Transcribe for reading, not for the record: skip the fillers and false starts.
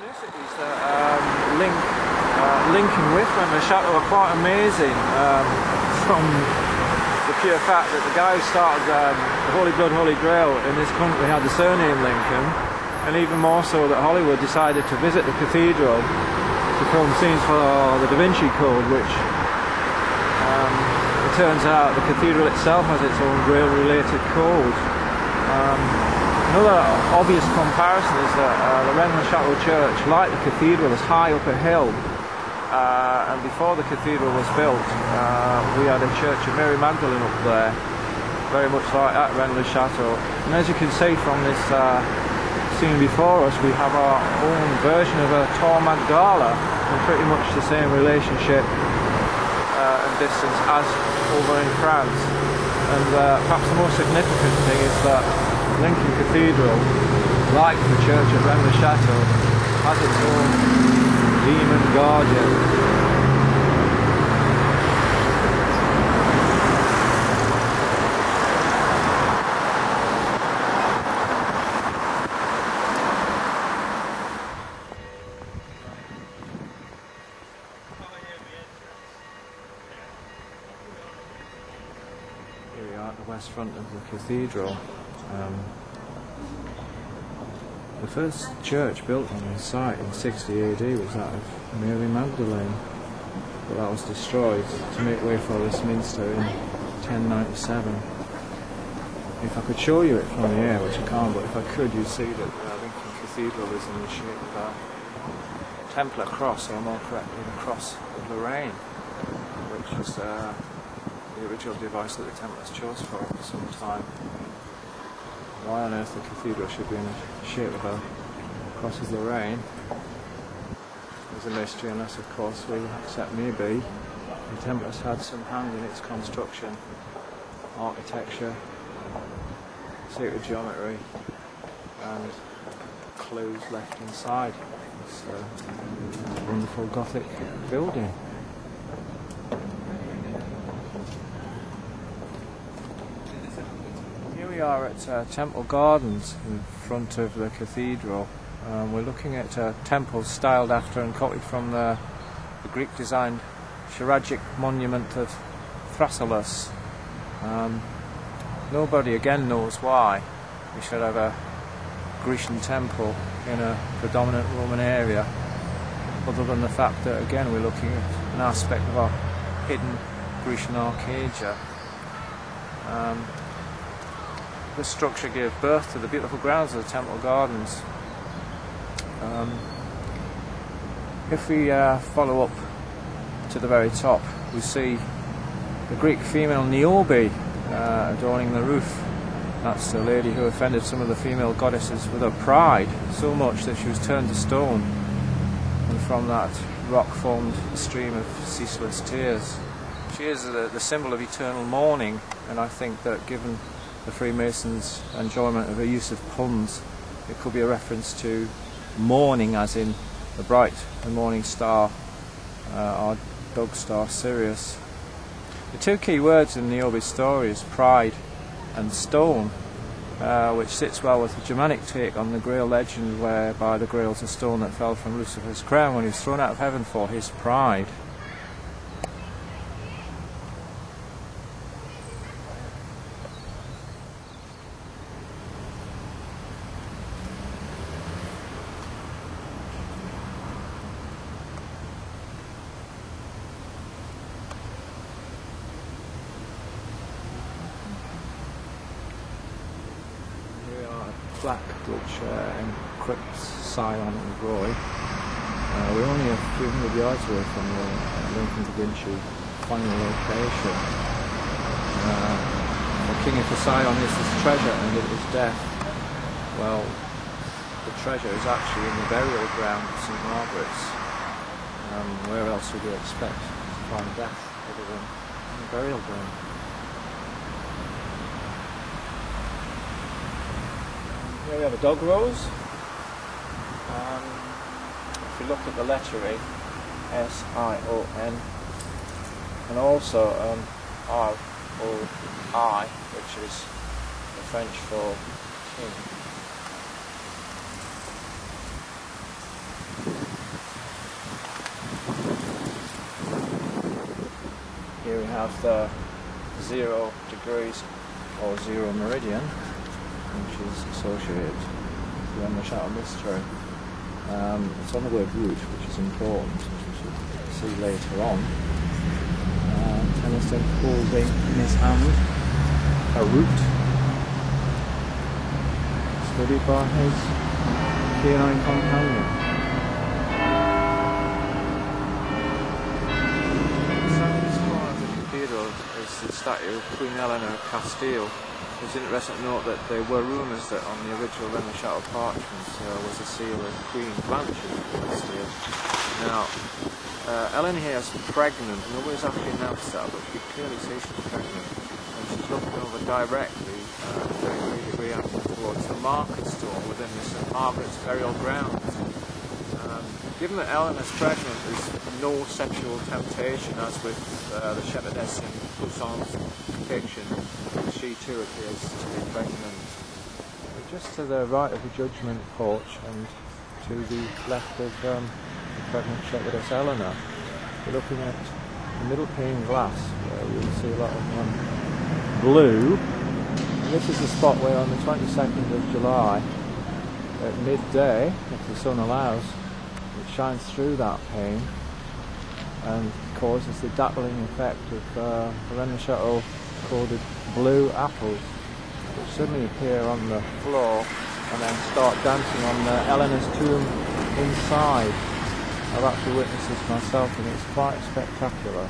synchronicities that Lincoln with Rennes-le-Chateau are quite amazing, from the pure fact that the guy who started the Holy Blood, Holy Grail in this country had the surname Lincoln, and even more so that Hollywood decided to visit the cathedral to film scenes for the Da Vinci Code, which it turns out the cathedral itself has its own Grail-related code. Another obvious comparison is that the Rennes-le-Chateau church, like the cathedral, is high up a hill, and before the cathedral was built, we had a church of Mary Magdalene up there, very much like at Rennes-le-Chateau. And as you can see from this scene before us, we have our own version of a Tour Magdala, and pretty much the same relationship and distance as over in France. And perhaps the most significant thing is that Lincoln Cathedral, like the church of Rennes-le-Chateau, has its own demon guardian. Here we are at the west front of the cathedral. The first church built on the site in 60 AD was that of Mary Magdalene, but that was destroyed to make way for Westminster in 1097. If I could show you it from the air, which I can't, but if I could, you'd see that Lincoln Cathedral is in the shape of a Templar cross, or more correctly, the cross of Lorraine, which was the original device that the Templars chose for some time. Why on earth the cathedral should be in the shape of a cross of Lorraine is a mystery, unless of course we accept maybe the Templars had some hand in its construction, architecture, sacred geometry and clues left inside this wonderful Gothic building. We are at Temple Gardens in front of the cathedral. We're looking at temples styled after and copied from the Greek designed Chiragic monument of Thrasyllus. Nobody again knows why we should have a Grecian temple in a predominant Roman area, other than the fact that again we're looking at an aspect of our hidden Grecian Arcadia. This structure gave birth to the beautiful grounds of the Temple Gardens. If we follow up to the very top, we see the Greek female Niobe adorning the roof. That's the lady who offended some of the female goddesses with her pride so much that she was turned to stone, and from that rock formed a stream of ceaseless tears. She is the symbol of eternal mourning, and I think that given the Freemasons' enjoyment of the use of puns, it could be a reference to morning, as in the bright and morning star, our dog star Sirius. The two key words in Niobe's story is pride and stone, which sits well with the Germanic take on the Grail legend, whereby the Grail is a stone that fell from Lucifer's crown when he was thrown out of heaven for his pride. Plaque which encrypts Sion and Roy. We're only a few hundred yards away from the Lincoln Da Vinci final location. The king for Sion is his treasure and it is death. Well, the treasure is actually in the burial ground of St. Margaret's. Where else would you expect to find death other than in the burial ground? Here we have a dog rose. If you look at the lettering, S-I-O-N, and also R-O-I, which is the French for king. here we have the 0 degrees or 0 meridian, which is associated with the Rennes-le-Chateau mystery. It's on the word route, which is important, which we should see later on. Tennyson holding in his hand a route studied by his canine companion. The southeast corner of the cathedral is the statue of Queen Eleanor of Castile. It's interesting to note that there were rumours that on the original Rennes-le-Chateau parchments was a seal of Queen Blanche of Castile. Now, Eleanor here is pregnant, and nobody's actually announced that, but you can clearly see she's pregnant. And she's looking over directly, 33-degree angle towards the market stall within the St Margaret's burial grounds. Given that Eleanor's pregnant, there's no sexual temptation, as with the shepherdess in Poussin's depiction. She too appears to be pregnant. But just to the right of the judgment porch and to the left of the pregnant shepherdess Eleanor, we're looking at the middle pane glass, where you'll see a lot of blue. And this is the spot where on the 22nd of July, at midday, if the sun allows, it shines through that pane and causes the dappling effect of the Rennes-le-Chateau coded blue apples, which suddenly appear on the floor and then start dancing on Eleanor's tomb inside. I've actually witnessed this myself, and it's quite spectacular.